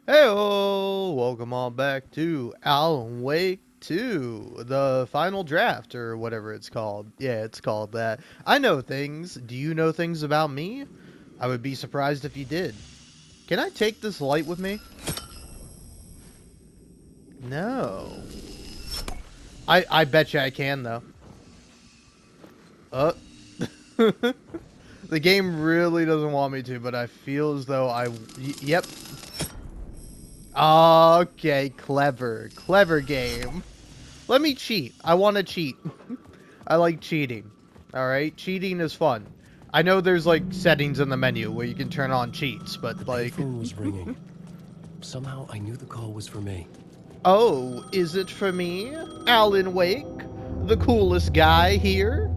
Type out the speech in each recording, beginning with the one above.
Heyo, welcome on back to Alan Wake 2, the final draft, or whatever it's called. Yeah, it's called that. I know things. Do you know things about me? I would be surprised if you did. Can I take this light with me? No. I bet you I can, though. Uh. The game really doesn't want me to, but I feel as though Yep. Okay, clever. Clever game. Let me cheat. I want to cheat. I like cheating. Alright? Cheating is fun. I know there's, like, settings in the menu where you can turn on cheats, but, The like... payphone was ringing. Somehow I knew the call was for me. Oh, is it for me? Alan Wake? The coolest guy here?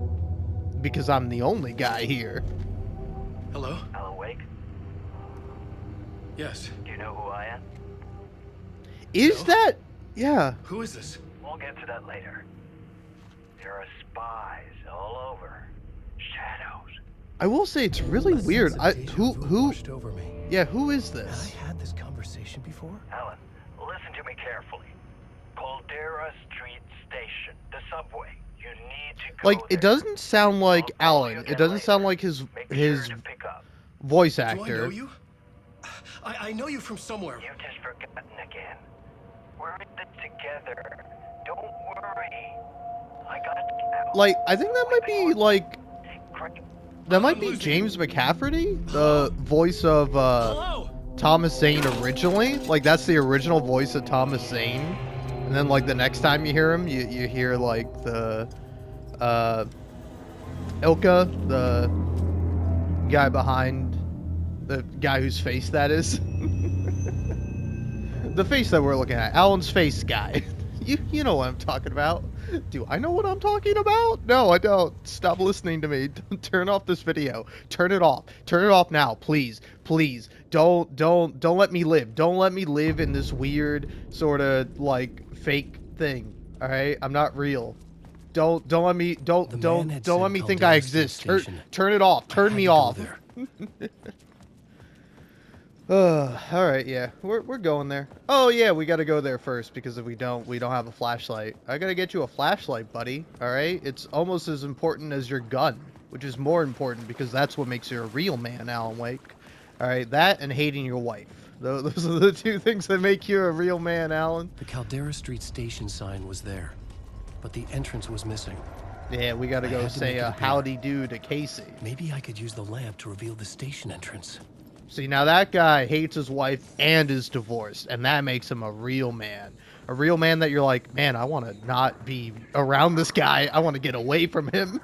Because I'm the only guy here. Hello? Alan Wake? Yes. Do you know who I am? Is No? that... Yeah. Who is this? We'll get to that later. There are spies all over. Shadows. I will say it's really A weird. sense of déjà vu Who... washed over me. Yeah, who is Had I this? had this conversation before? Alan, listen to me carefully. Caldera Street Station, the subway. You need to go Like, it there. doesn't sound like I'll call you Alan. It again doesn't sound later. like his Make his sure to pick up. voice Do I actor. know you? I know you from somewhere. You've just forgotten again. We're in it together. Don't worry. I got you now. Like, I think that might be, like... Great. That might I'm be losing James you. McCafferty, the voice of Hello? Thomas Zane originally. Like, that's the original voice of Thomas Zane. And then, like, the next time you hear him, you hear, like, the, Ilka, the guy behind, the guy whose face that is. The face that we're looking at. Alan's face guy. You know what I'm talking about. Do I know what I'm talking about? No, I don't. Stop listening to me. Turn off this video. Turn it off. Turn it off now, please. Please. Don't let me live. Don't let me live in this weird sort of like fake thing. All right? I'm not real. Don't let me don't The man don't had don't said let me think Caldera I Street exist. Station. Turn it off. I Turn had me to go off. there. All right, yeah, we're going there. Oh yeah, we gotta go there first because if we don't have a flashlight. I gotta get you a flashlight, buddy. All right, it's almost as important as your gun, which is more important because that's what makes you a real man, Alan Wake. All right, that and hating your wife. Those are the two things that make you a real man, Alan. The Caldera Street Station sign was there, but the entrance was missing. Yeah, we gotta I go had to say make it a appear. howdy do to Casey. Maybe I could use the lamp to reveal the station entrance. See, now that guy hates his wife and is divorced, and that makes him a real man. A real man that you're like, man, I want to not be around this guy. I want to get away from him.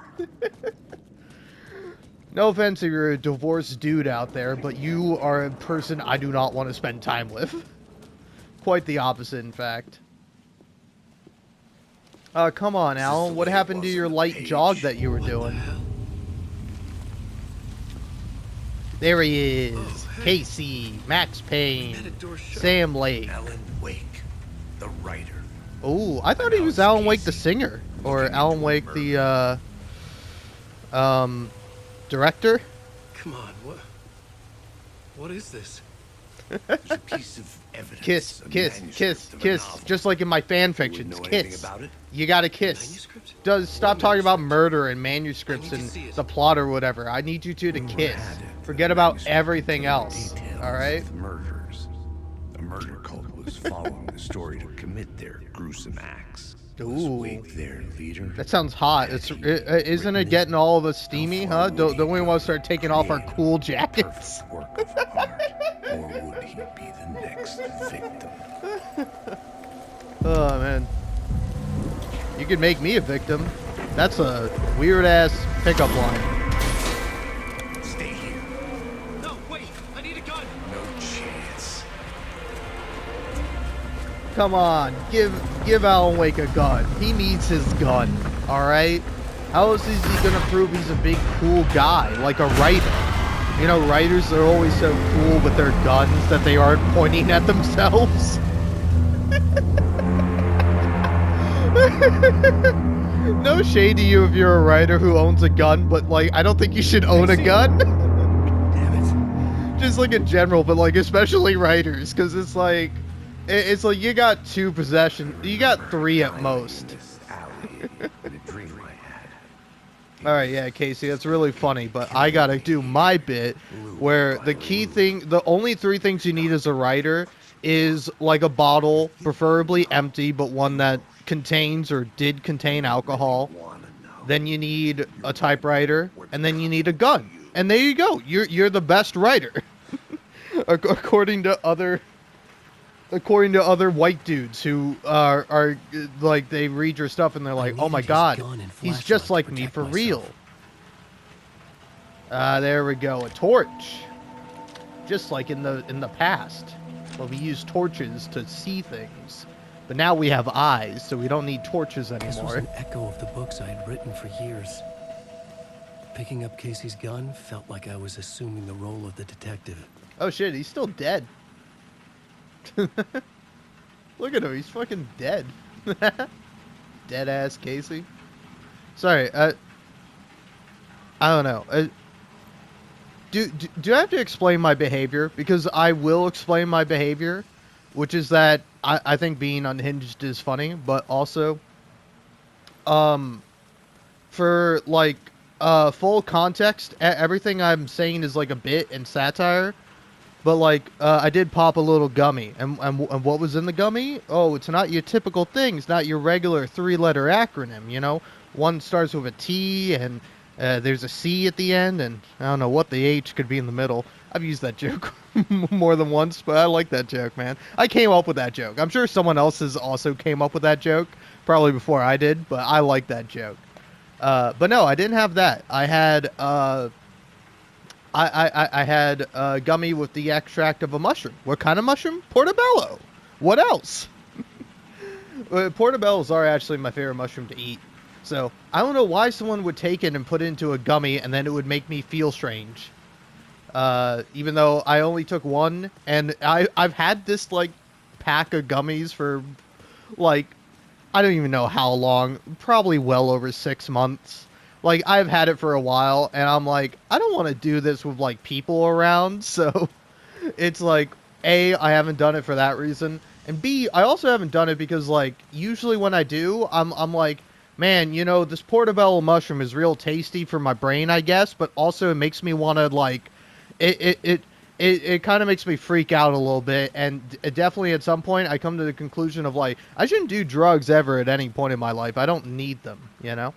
No offense if you're a divorced dude out there, but you are a person I do not want to spend time with. Quite the opposite, in fact. Come on, Alan. What happened to your light jog that you were doing? There he is. Oh, hey. Casey, Max Payne, Had a door shut. Sam Lake. Alan Wake, the writer. Oh, I thought he was Alan Wake the singer, or Alan Wake the director. Come on, what is this? There's a piece of evidence. Kiss, a kiss, manuscript kiss, of a kiss. novel. Just like in my fan You wouldn't fictions, know anything kiss. about it? You gotta kiss. Manuscript? Does stop What talking about manuscript? murder and manuscripts I need and to see it. the plot or whatever. I need you two to Rumor kiss. had it that Forget the about manuscript everything contained else. details All right. of the murders. The murder cult was following the story to commit their gruesome acts. Was Ooh. Wake their leader? That sounds hot. Isn't it getting all of us steamy, huh? Don't we want to start taking off our cool jackets? Perfect work of art, or would he be the next victim? Oh man, you could make me a victim. That's a weird ass pickup line. Stay here. No, wait! I need a gun! No chance. Come on, give Alan Wake a gun. He needs his gun. All right. How else is he gonna prove he's a big cool guy like a writer? You know, writers are always so cool with their guns that they aren't pointing at themselves. No shade to you if you're a writer who owns a gun, but like, I don't think you should own a gun. Damn it. just like in general, but like especially writers, because it's like you got 2 possession, you got 3 at most. This alley in a dream I had. All right, yeah, Casey, that's really funny, but I gotta do my bit where the key thing, the only 3 things you need as a writer is like a bottle, preferably empty, but one that contains or did contain alcohol. Then you need a typewriter, and then you need a gun. And there you go. You're the best writer, according to other white dudes who are like, they read your stuff and they're like, oh my god, he's just like me for real. There we go, a torch, just like in the past, where we used torches to see things. But now we have eyes, so we don't need torches This was anymore. an echo of the books I had written for years. Picking up Casey's gun felt like I was assuming the role of the detective. Oh shit, he's still dead. Look at him, he's fucking dead. Dead ass Casey. Sorry, I don't know. Do I have to explain my behavior? Because I will explain my behavior, which is that I think being unhinged is funny, but also, for like full context, everything I'm saying is like a bit and satire. But like, I did pop a little gummy, and what was in the gummy? Oh, it's not your typical thing. It's not your regular 3-letter acronym. You know, one starts with a T, and there's a C at the end, and I don't know what the H could be in the middle. I've used that joke more than once, but I like that joke, man. I came up with that joke. I'm sure someone else has also came up with that joke, probably before I did, but I like that joke. But no, I didn't have that. I had I had a gummy with the extract of a mushroom. What kind of mushroom? Portobello. What else? Portobellos are actually my favorite mushroom to eat. So I don't know why someone would take it and put it into a gummy and then it would make me feel strange. Even though I only took one, and I've had this like pack of gummies for like, I don't even know how long, probably well over 6 months. Like, I've had it for a while, and I'm like, I don't want to do this with, like, people around, so it's like, A, I haven't done it for that reason, and B, I also haven't done it because, like, usually when I do, I'm like, man, you know, this portobello mushroom is real tasty for my brain, I guess, but also it makes me want to, like, it kind of makes me freak out a little bit, and definitely at some point, I come to the conclusion of, like, I shouldn't do drugs ever at any point in my life. I don't need them, you know?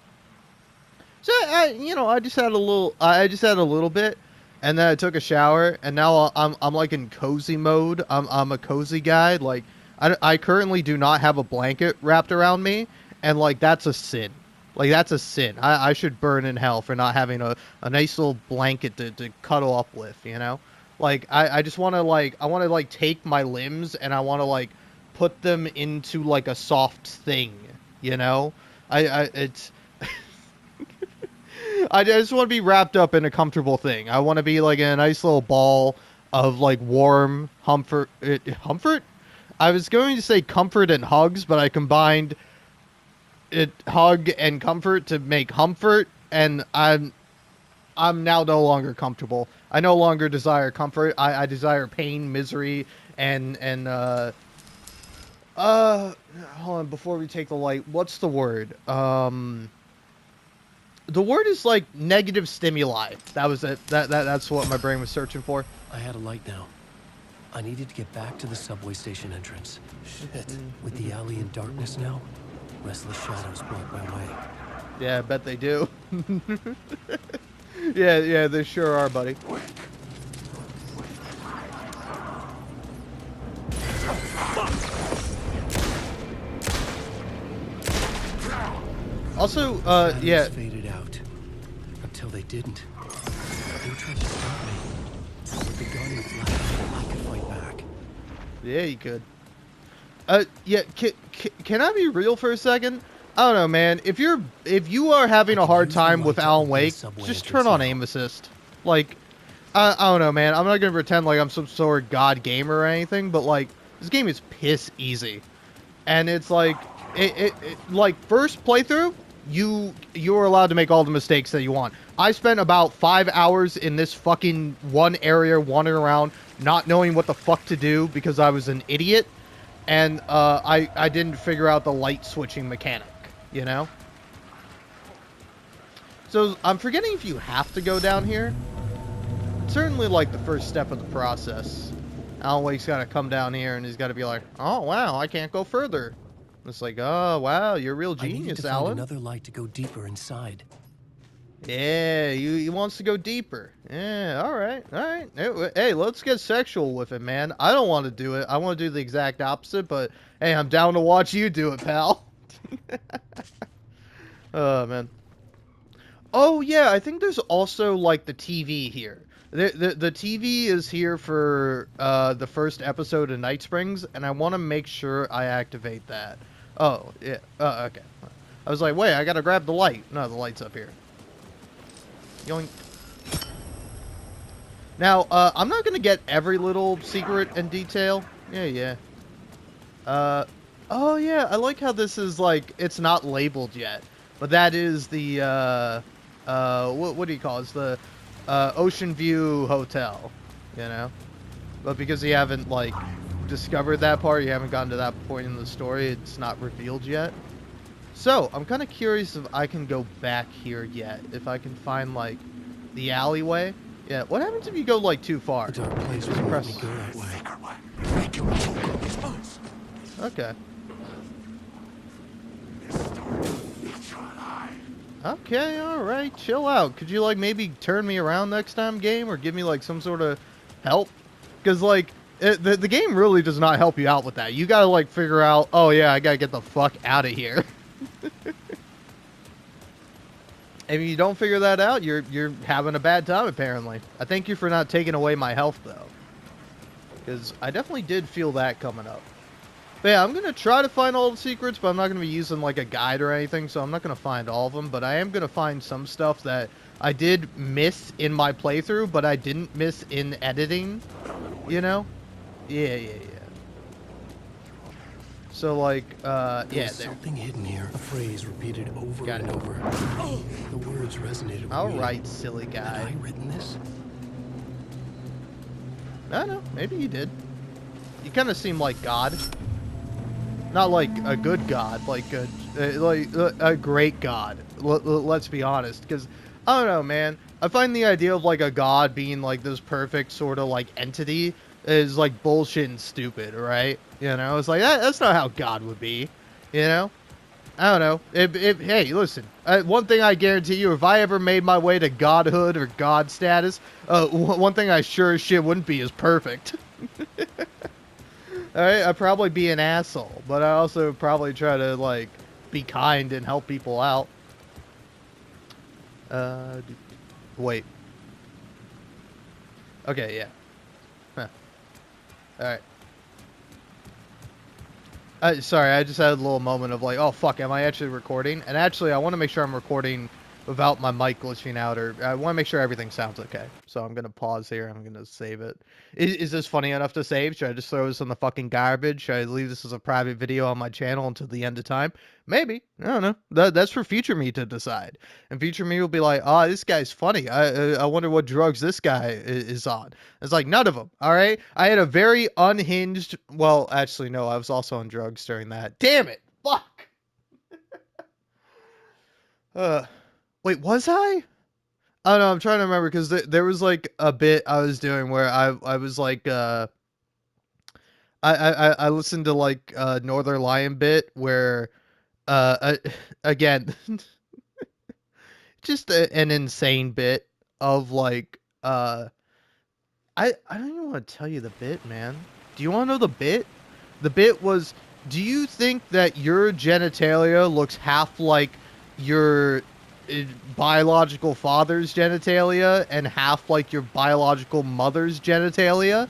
So I just had a little bit, and then I took a shower, and now I'm like in cozy mode. I'm a cozy guy. Like, I currently do not have a blanket wrapped around me, and like that's a sin. Like, that's a sin. I should burn in hell for not having a nice little blanket to cuddle up with, you know? Like, I just want to like take my limbs and I want to like put them into like a soft thing, you know? It's I just want to be wrapped up in a comfortable thing. I want to be like in a nice little ball of like warm comfort. I was going to say comfort and hugs, but I combined hug and comfort to make comfort, and I'm now no longer comfortable. I no longer desire comfort. I desire pain, misery, and hold on, before we take the light, what's the word? The word is like negative stimuli. That was it. That's what my brain was searching for. I had a light now. I needed to get back to the subway station entrance. Shit. With the alley in darkness now, restless shadows block my way. Yeah, I bet they do. Yeah, they sure are, buddy. Also, yeah. Faded out until they didn't. They were trying to stop me. With the gun in flash, I could fight back. Yeah, you could. Yeah. Can I be real for a second? I don't know, man. If you are having a hard time with Alan Wake, just turn on aim assist. Like, I don't know, man. I'm not gonna pretend like I'm some sort of god gamer or anything, but like, this game is piss easy, and it's like, it like first playthrough, you're allowed to make all the mistakes that you want. I spent about 5 hours in this fucking one area wandering around, not knowing what the fuck to do because I was an idiot, and I didn't figure out the light switching mechanic, you know? So I'm forgetting if you have to go down here. It's certainly like the first step of the process. Alan Wake's got to come down here and he's got to be like, oh wow, I can't go further. It's like, oh wow, you're a real I needed genius, to find Alan. another light to go deeper inside. Yeah, he wants to go deeper. Yeah, all right. Hey, let's get sexual with it, man. I don't want to do it. I want to do the exact opposite, but hey, I'm down to watch you do it, pal. Oh, man. Oh, yeah, I think there's also, like, the TV here. The TV is here for the first episode of Night Springs, and I want to make sure I activate that. Oh, yeah. Okay. I was like, wait, I gotta grab the light. No, the light's up here. Yoink. Now, I'm not gonna get every little secret and detail. Yeah. Oh yeah, I like how this is like, it's not labeled yet. But that is the, what do you call it? It's the, Ocean View Hotel, you know? But because you haven't, like, discovered that part, you haven't gotten to that point in the story, it's not revealed yet. So, I'm kind of curious if I can go back here yet. If I can find, like, the alleyway. Yeah, what happens if you go, like, too far? The dark place Just won't let press... me go that way. Okay. Okay, alright, chill out. Could you, like, maybe turn me around next time, game? Or give me, like, some sort of help? Because, like, the game really does not help you out with that. You gotta, like, figure out, oh, yeah, I gotta get the fuck out of here. If you don't figure that out, you're having a bad time, apparently. I thank you for not taking away my health, though. Because I definitely did feel that coming up. But yeah, I'm going to try to find all the secrets, but I'm not going to be using, like, a guide or anything, so I'm not going to find all of them. But I am going to find some stuff that I did miss in my playthrough, but I didn't miss in editing, you know? Yeah. So, like, yeah, There's there. something hidden here. A phrase repeated over Got and it. over. The words resonated with me. Alright, silly Had I guy. written this? I don't know, maybe you did. You kind of seem like God. Not like a good God, like a great God. Let's be honest, because I don't know, man. I find the idea of like a God being like this perfect sort of like entity is like bullshit and stupid, right? You know, it's like that's not how God would be. You know, I don't know. Hey, listen. One thing I guarantee you, if I ever made my way to godhood or God status, one thing I sure as shit wouldn't be is perfect. Alright, I'd probably be an asshole, but I also probably try to, like, be kind and help people out. Wait. Okay, yeah. Huh. Alright. Sorry, I just had a little moment of like, oh fuck, am I actually recording? And actually, I want to make sure I'm recording without my mic glitching out, or I want to make sure everything sounds okay. So I'm going to pause here. I'm going to save it. Is this funny enough to save? Should I just throw this in the fucking garbage? Should I leave this as a private video on my channel until the end of time? Maybe. I don't know. That's for future me to decide. And future me will be like, oh, this guy's funny. I wonder what drugs this guy is on. It's like, none of them. All right? I had a very unhinged... Well, actually, no. I was also on drugs during that. Damn it. Fuck. Wait, was I? I don't know, I'm trying to remember, because there was, like, a bit I was doing where I was, like, I listened to, like, a Northern Lion bit where, again, just an insane bit of, like, I don't even want to tell you the bit, man. Do you want to know the bit? The bit was, do you think that your genitalia looks half like your biological father's genitalia and half like your biological mother's genitalia?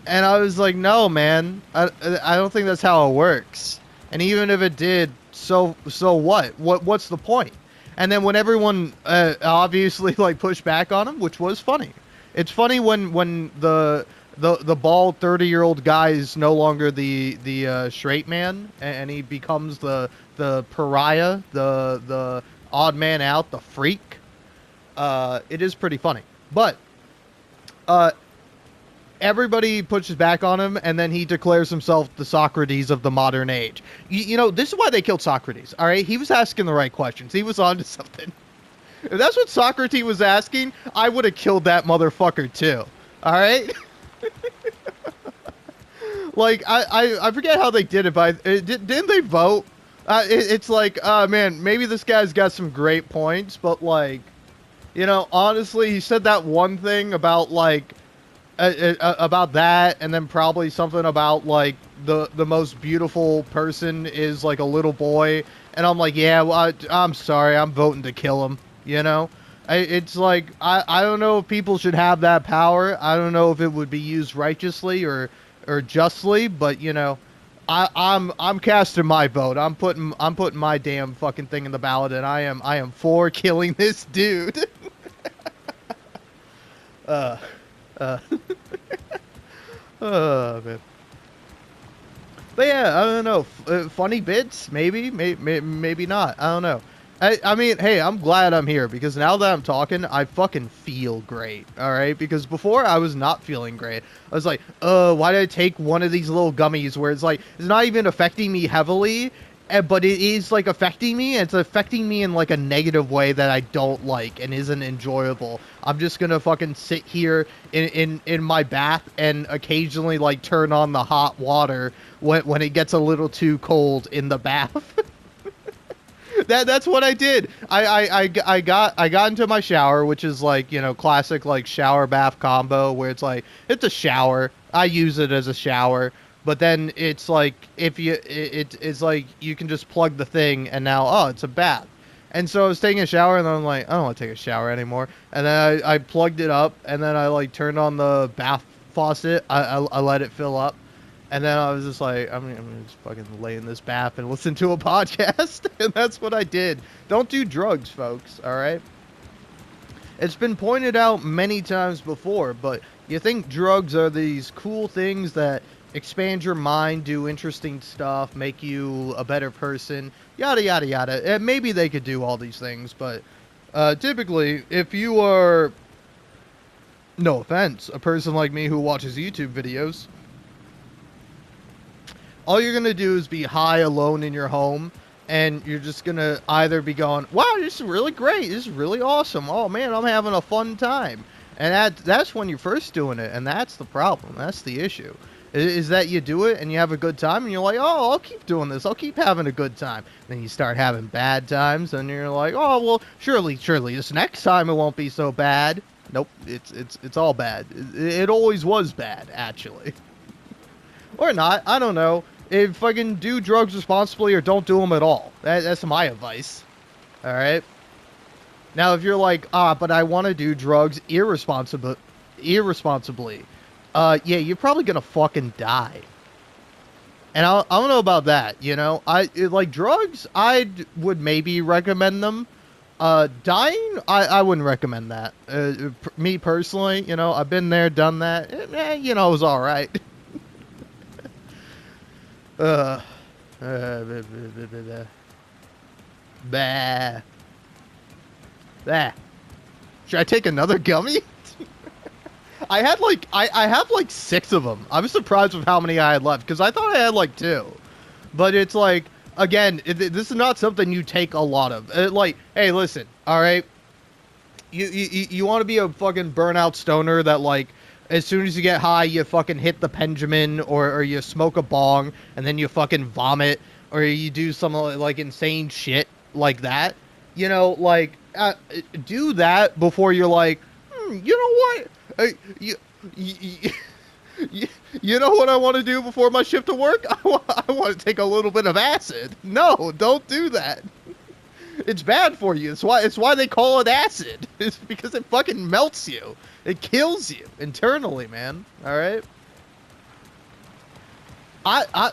And I was like, no, man, I don't think that's how it works. And even if it did, so what? What's the point? And then when everyone obviously like pushed back on him, which was funny. It's funny when the the bald 30-year-old guy is no longer the straight man, and he becomes the pariah, the odd man out, the freak. It is pretty funny, but everybody pushes back on him, and then he declares himself the Socrates of the modern age. You know, this is why they killed Socrates. All right, he was asking the right questions. He was onto something. If that's what Socrates was asking, I would have killed that motherfucker too. All right. Like I forget how they did it, but didn't they vote? It's like, man, maybe this guy's got some great points, but like, you know, honestly, he said that one thing about like about that, and then probably something about like the most beautiful person is like a little boy, and I'm like, yeah, well, I'm sorry, I'm voting to kill him. You know, it's like I don't know if people should have that power. I don't know if it would be used righteously or justly, but you know, I'm casting my vote. I'm putting my damn fucking thing in the ballot, and I am for killing this dude. Oh man. But yeah, I don't know. Funny bits, maybe not. I don't know. I mean, hey, I'm glad I'm here, because now that I'm talking, I fucking feel great, alright? Because before, I was not feeling great. I was like, why did I take one of these little gummies where it's like, it's not even affecting me heavily, but it is, like, affecting me, and it's affecting me in, like, a negative way that I don't like and isn't enjoyable. I'm just gonna fucking sit here in my bath and occasionally, like, turn on the hot water when it gets a little too cold in the bath. That's what I did. I got into my shower, which is like, you know, classic like shower bath combo, where it's like, it's a shower. I use it as a shower, but then it's like, if you it's like you can just plug the thing, and now, oh, it's a bath. And so I was taking a shower, and then I'm like, I don't want to take a shower anymore. And then I plugged it up, and then I like turned on the bath faucet. I let it fill up. And then I was just like, I'm gonna just fucking lay in this bath and listen to a podcast. And that's what I did. Don't do drugs, folks, alright? It's been pointed out many times before, but you think drugs are these cool things that expand your mind, do interesting stuff, make you a better person, yada yada yada. And maybe they could do all these things, but typically, if you are, no offense, a person like me who watches YouTube videos, all you're going to do is be high alone in your home, and you're just going to either be going, wow, this is really great, this is really awesome, oh man, I'm having a fun time. And that's when you're first doing it, and that's the problem, that's the issue. Is that you do it, and you have a good time, and you're like, oh, I'll keep doing this, I'll keep having a good time. Then you start having bad times, and you're like, oh, well, surely, this next time it won't be so bad. Nope, it's all bad. It always was bad, actually. Or not, I don't know. If I can do drugs responsibly, or don't do them at all. That's my advice. Alright? Now, if you're like, but I want to do drugs irresponsibly, yeah, you're probably gonna fucking die. And I don't know about that, you know? Like, drugs, I would maybe recommend them. Dying, I wouldn't recommend that. Me personally, you know, I've been there, done that. You know, it was alright. Bah. Should I take another gummy? I had like, I have like 6 of them. I was surprised with how many I had left, because I thought I had like 2. But it's like, again, this is not something you take a lot of. Like, hey, listen, alright? You want to be a fucking burnout stoner that like, as soon as you get high, you fucking hit the Benjamin, or you smoke a bong, and then you fucking vomit, or you do some like insane shit like that. You know, like, do that before you're like, you know what? You know what I want to do before my shift to work? I want to take a little bit of acid. No, don't do that. It's bad for you. It's why they call it acid. It's because it fucking melts you. It kills you internally, man. All right.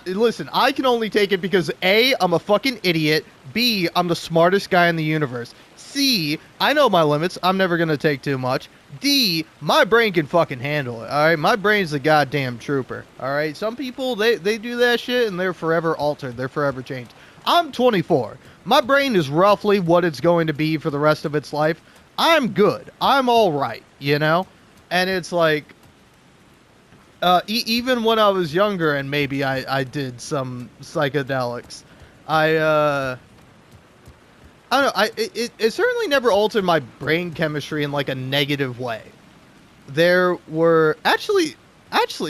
Listen. I can only take it because A, I'm a fucking idiot. B, I'm the smartest guy in the universe. C, I know my limits. I'm never going to take too much. D, my brain can fucking handle it. All right. My brain's a goddamn trooper. All right. Some people, they do that shit and they're forever altered. They're forever changed. I'm 24. My brain is roughly what it's going to be for the rest of its life. I'm good. I'm all right, you know? And it's like, even when I was younger and maybe I did some psychedelics, I don't know. It certainly never altered my brain chemistry in like a negative way. There were actually,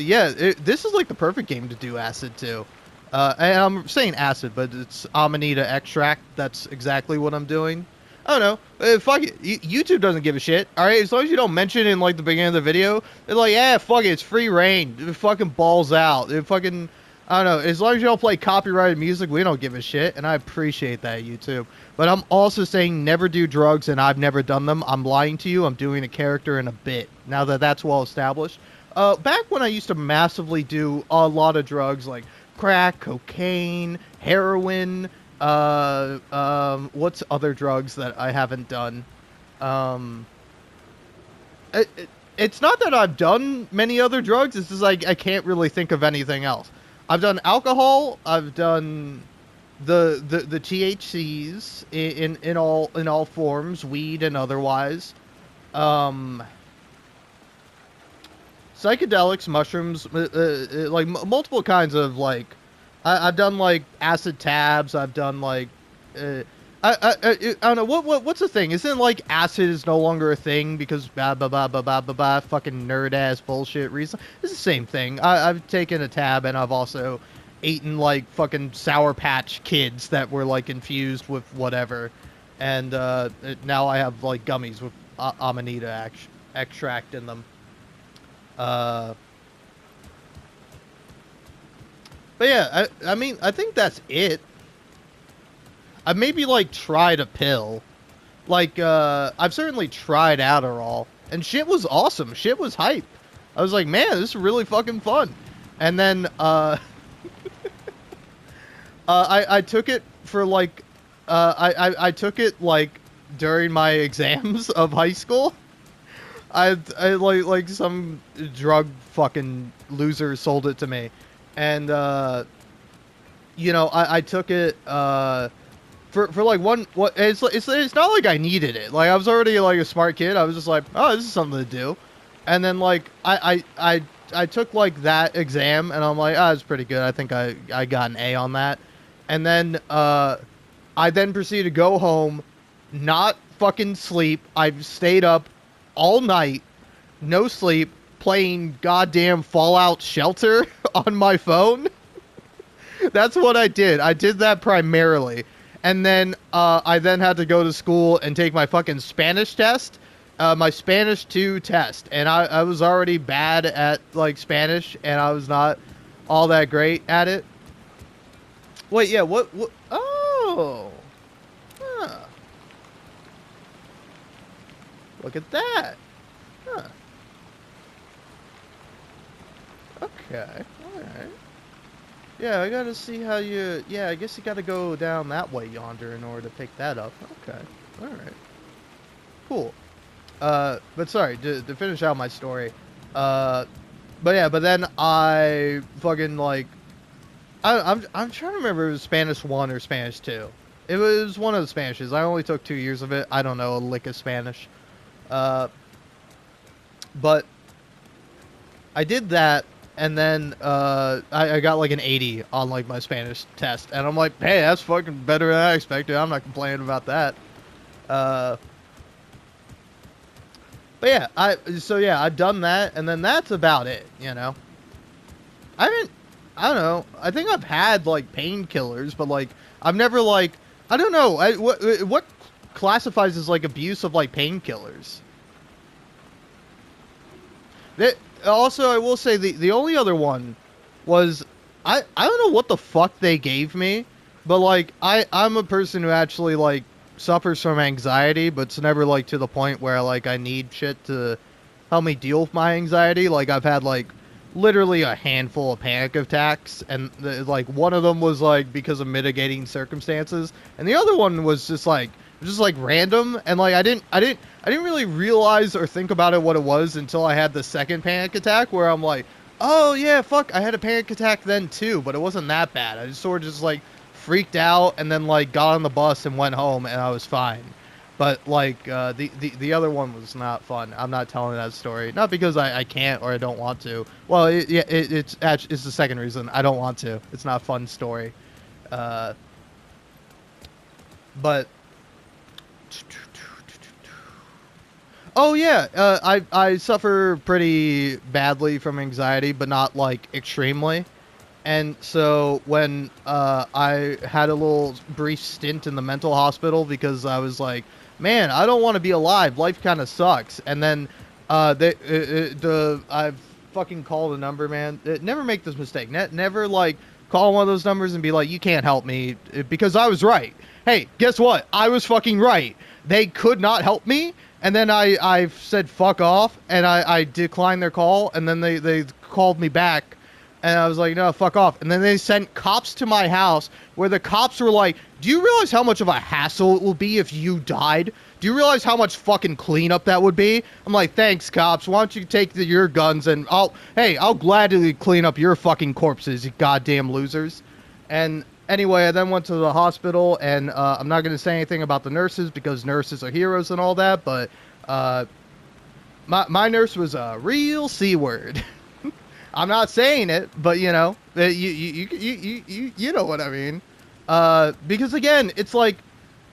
yeah. This is like the perfect game to do acid to. And I'm saying acid, but it's Amanita extract. That's exactly what I'm doing. I don't know. Fuck it. YouTube doesn't give a shit. All right, as long as you don't mention it in like the beginning of the video, they're like, yeah, fuck it. It's free reign. It fucking balls out. It fucking. I don't know. As long as you don't play copyrighted music, we don't give a shit, and I appreciate that, YouTube. But I'm also saying never do drugs, and I've never done them. I'm lying to you. I'm doing a character in a bit. Now that that's well established. Back when I used to massively do a lot of drugs, like crack, cocaine, heroin, what's other drugs that I haven't done? It's not that I've done many other drugs. It's just like I can't really think of anything else. I've done alcohol. I've done the THCs in all forms, weed and otherwise. Psychedelics, mushrooms, like multiple kinds of like. I've done like acid tabs. I've done like. I don't know what's the thing? Isn't like acid is no longer a thing because blah blah blah blah blah blah blah fucking nerd ass bullshit reason. It's the same thing. I've taken a tab and I've also eaten like fucking Sour Patch Kids that were like infused with whatever, and now I have like gummies with Amanita extract in them. But yeah, I mean I think that's it. I maybe like tried a pill. Like I've certainly tried Adderall and shit was awesome. Shit was hype. I was like, man, this is really fucking fun. And then I took it for like I took it like during my exams of high school. I like some drug fucking loser sold it to me. And you know, I took it for like it's not like I needed it. Like I was already like a smart kid. I was just like, oh, this is something to do. And then like I took like that exam and I'm like, oh, it's pretty good. I think I got an A on that. And then I then proceeded to go home, not fucking sleep. I stayed up all night, no sleep, playing goddamn Fallout Shelter on my phone. That's what I did. I did that primarily. And then I then had to go to school and take my fucking Spanish test, my Spanish 2 test. And I was already bad at like Spanish, and I was not all that great at it. Wait, yeah, what? Oh. Huh. Look at that. Huh. Okay. All right. Yeah, I gotta see how you... Yeah, I guess you gotta go down that way yonder in order to pick that up. Okay. Alright. Cool. But sorry, to finish out my story. But yeah, but then I fucking, like... I'm trying to remember if it was Spanish 1 or Spanish 2. It was one of the Spanishes. I only took 2 years of it. I don't know a lick of Spanish. But I did that. And then I got like an 80 on like my Spanish test, and I'm like, hey, that's fucking better than I expected. I'm not complaining about that. But yeah, I've done that, and then that's about it. You know, I don't know. I think I've had like painkillers, but like I've never like I don't know. What classifies as like abuse of like painkillers? Also, I will say the only other one was I don't know what the fuck they gave me, but like I'm a person who actually like suffers from anxiety, but it's never like to the point where like I need shit to help me deal with my anxiety. Like I've had like literally a handful of panic attacks, and like one of them was like because of mitigating circumstances, and the other one was just like was just like random, and like I didn't really realize or think about it what it was until I had the second panic attack where I'm like, oh yeah, fuck, I had a panic attack then too, but it wasn't that bad. I just sort of just like freaked out and then like got on the bus and went home and I was fine. But like the other one was not fun. I'm not telling that story, not because I can't or I don't want to. Well, it's the second reason I don't want to. It's not a fun story. But oh yeah, I suffer pretty badly from anxiety, but not like extremely. And so when I had a little brief stint in the mental hospital because I was like, man, I don't want to be alive. Life kind of sucks. And then I've fucking called a number, man. Never make this mistake. Never like call one of those numbers and be like, you can't help me, because I was right. Hey, guess what? I was fucking right. They could not help me. And then I said fuck off, and I declined their call, and then they called me back, and I was like, no, fuck off. And then they sent cops to my house, where the cops were like, do you realize how much of a hassle it will be if you died? Do you realize how much fucking cleanup that would be? I'm like, thanks, cops. Why don't you take your guns, and I'll gladly clean up your fucking corpses, you goddamn losers. And anyway, I then went to the hospital, and I'm not going to say anything about the nurses because nurses are heroes and all that, but my nurse was a real C-word. I'm not saying it, but you know, you know what I mean. Because again, it's like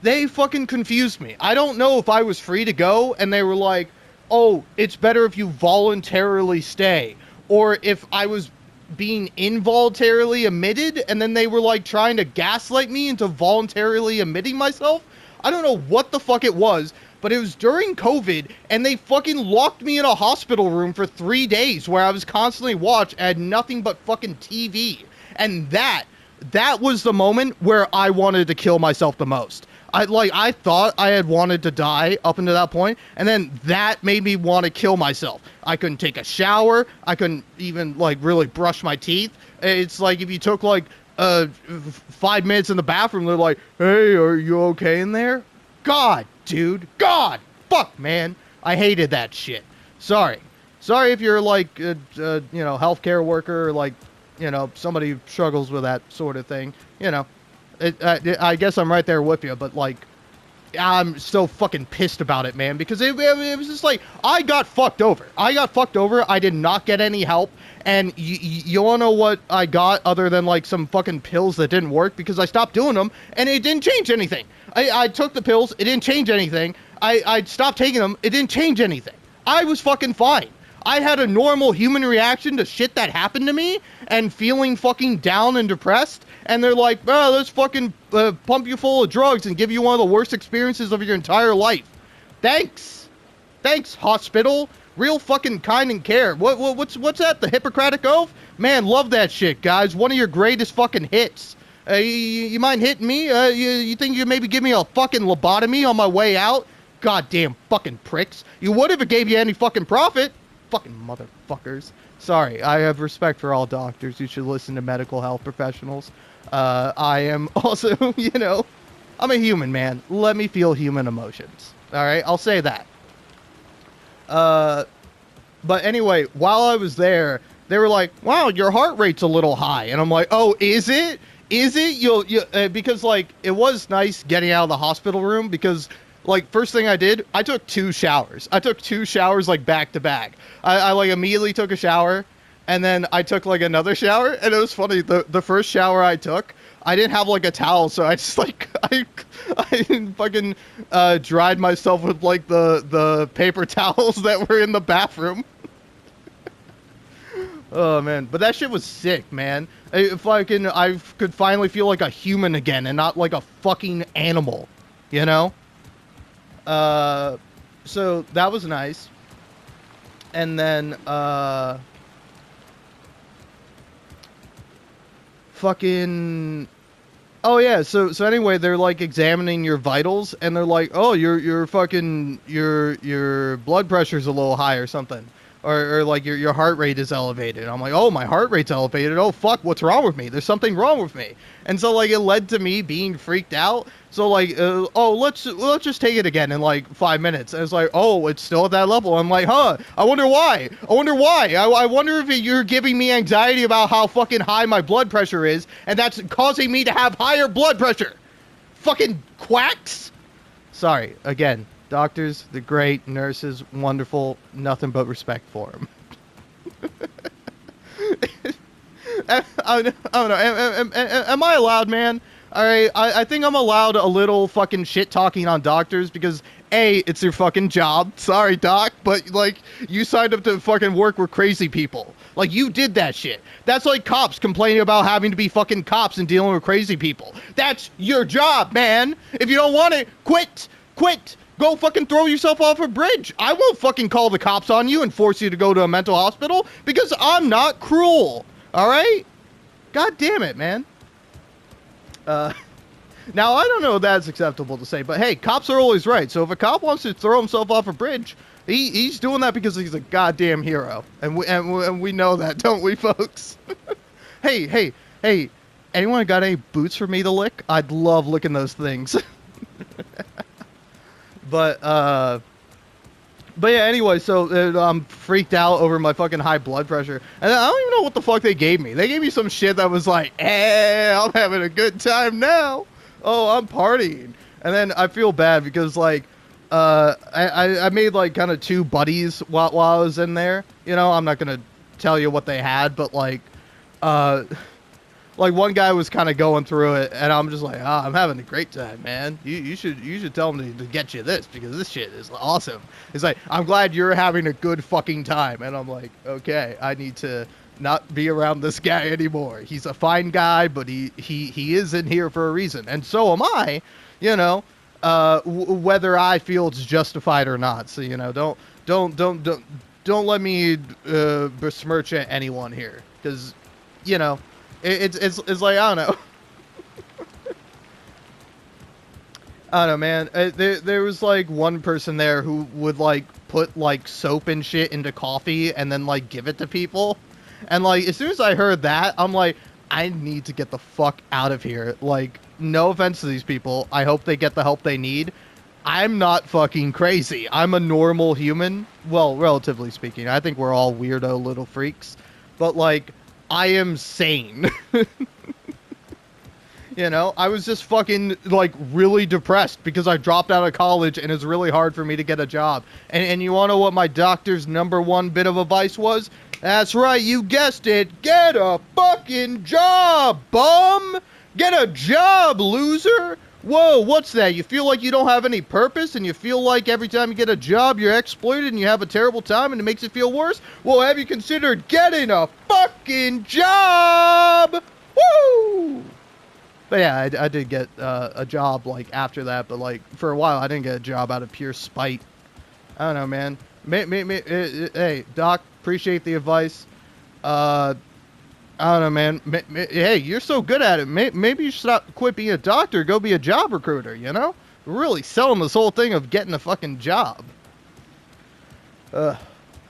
they fucking confused me. I don't know if I was free to go, and they were like, "Oh, it's better if you voluntarily stay," or if I was being involuntarily admitted, and then they were like trying to gaslight me into voluntarily admitting myself. I don't know what the fuck it was, but it was during COVID, and they fucking locked me in a hospital room for 3 days where I was constantly watched and had nothing but fucking TV. And that was the moment where I wanted to kill myself the most. I thought I had wanted to die up until that point, and then that made me want to kill myself. I couldn't take a shower. I couldn't even like really brush my teeth. It's like if you took like 5 minutes in the bathroom, they're like, "Hey, are you okay in there?" God, dude. God. Fuck, man. I hated that shit. Sorry if you're like healthcare worker, or like, you know, somebody who struggles with that sort of thing, you know. I guess I'm right there with you, but like, I'm so fucking pissed about it, man, because it was just like, I got fucked over. I did not get any help, and you wanna know what I got other than like some fucking pills that didn't work because I stopped doing them, and it didn't change anything. I took the pills, it didn't change anything. I stopped taking them, it didn't change anything. I was fucking fine. I had a normal human reaction to shit that happened to me and feeling fucking down and depressed. And they're like, oh, let's fucking pump you full of drugs and give you one of the worst experiences of your entire life. Thanks, hospital. Real fucking kind and care. What's that? The Hippocratic Oath? Man, love that shit, guys. One of your greatest fucking hits. You mind hitting me? You think you maybe give me a fucking lobotomy on my way out? Goddamn fucking pricks. You would if it gave you any fucking profit. Fucking motherfuckers. Sorry, I have respect for all doctors. You should listen to medical health professionals. I am also, you know, I'm a human, man. Let me feel human emotions. All right, I'll say that. But anyway, while I was there, they were like, wow, your heart rate's a little high. And I'm like, oh, is it? You'll because like, it was nice getting out of the hospital room because like, first thing I did, I took 2 showers. Like back to back. I like immediately took a shower, and then I took like another shower, and it was funny. The first shower I took, I didn't have like a towel, so I just like I fucking dried myself with like the paper towels that were in the bathroom. Oh man, but that shit was sick, man. I could finally feel like a human again and not like a fucking animal, you know? So that was nice. And then, fucking, oh yeah, so anyway, they're like examining your vitals, and they're like, oh, your blood pressure's a little high or something. or like your heart rate is elevated. I'm like, oh, my heart rate's elevated. Oh fuck, what's wrong with me? There's something wrong with me. And so like it led to me being freaked out. So like, oh, let's just take it again in like 5 minutes. And it's like, oh, it's still at that level. I'm like, huh? I wonder why. I wonder if you're giving me anxiety about how fucking high my blood pressure is, and that's causing me to have higher blood pressure. Fucking quacks. Sorry, again, doctors, they're great, nurses, wonderful, nothing but respect for them. I don't know, am I allowed, man? Alright, I think I'm allowed a little fucking shit talking on doctors because, A, it's your fucking job. Sorry, doc, but, like, you signed up to fucking work with crazy people. Like, you did that shit. That's like cops complaining about having to be fucking cops and dealing with crazy people. That's your job, man. If you don't want it, quit. Quit. Go fucking throw yourself off a bridge. I won't fucking call the cops on you and force you to go to a mental hospital because I'm not cruel. Alright? God damn it, man. Now, I don't know if that's acceptable to say, but hey, cops are always right. So if a cop wants to throw himself off a bridge, he's doing that because he's a goddamn hero. And we know that, don't we, folks? Hey, anyone got any boots for me to lick? I'd love licking those things. But yeah, anyway, so I'm freaked out over my fucking high blood pressure. And I don't even know what the fuck they gave me. They gave me some shit that was like, I'm having a good time now. Oh, I'm partying. And then I feel bad because, like, I made, like, kind of two buddies while I was in there. You know, I'm not going to tell you what they had, but, like, one guy was kind of going through it, and I'm just like, I'm having a great time, man. You should tell him to get you this, because this shit is awesome. He's like, I'm glad you're having a good fucking time. And I'm like, okay, I need to not be around this guy anymore. He's a fine guy, but he is in here for a reason. And so am I, you know, whether I feel it's justified or not. So, you know, don't let me besmirch anyone here, because, you know, it's like, I don't know. I don't know, man. There was, like, one person there who would, like, put, like, soap and shit into coffee and then, like, give it to people. And, like, as soon as I heard that, I'm like, I need to get the fuck out of here. Like, no offense to these people. I hope they get the help they need. I'm not fucking crazy. I'm a normal human. Well, relatively speaking. I think we're all weirdo little freaks. But, like, I am sane. You know, I was just fucking, like, really depressed because I dropped out of college and it's really hard for me to get a job. And you want to know what my doctor's #1 bit of advice was? That's right, you guessed it. Get a fucking job, bum! Get a job, loser! Whoa, what's that? You feel like you don't have any purpose and you feel like every time you get a job you're exploited and you have a terrible time and it makes it feel worse? Well, have you considered getting a fucking job? Woo! But yeah, I did get a job, like, after that, but, like, for a while I didn't get a job out of pure spite. I don't know, man. Hey, Doc, appreciate the advice. I don't know, man. Hey, you're so good at it. Maybe you should quit being a doctor, go be a job recruiter, you know? Really selling this whole thing of getting a fucking job. I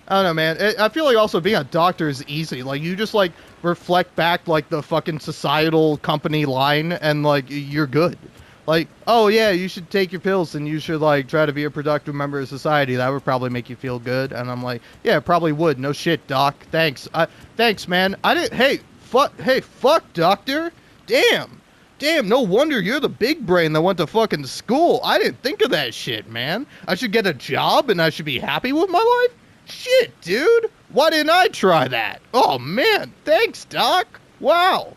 don't know, man. I feel like also being a doctor is easy. Like, you just, like, reflect back, like, the fucking societal company line, and, like, you're good. Like, oh, yeah, you should take your pills, and you should, like, try to be a productive member of society. That would probably make you feel good. And I'm like, yeah, it probably would. No shit, doc. Thanks. Thanks, man. Hey, fuck, doctor. Damn, no wonder you're the big brain that went to fucking school. I didn't think of that shit, man. I should get a job, and I should be happy with my life? Shit, dude. Why didn't I try that? Oh, man. Thanks, doc. Wow.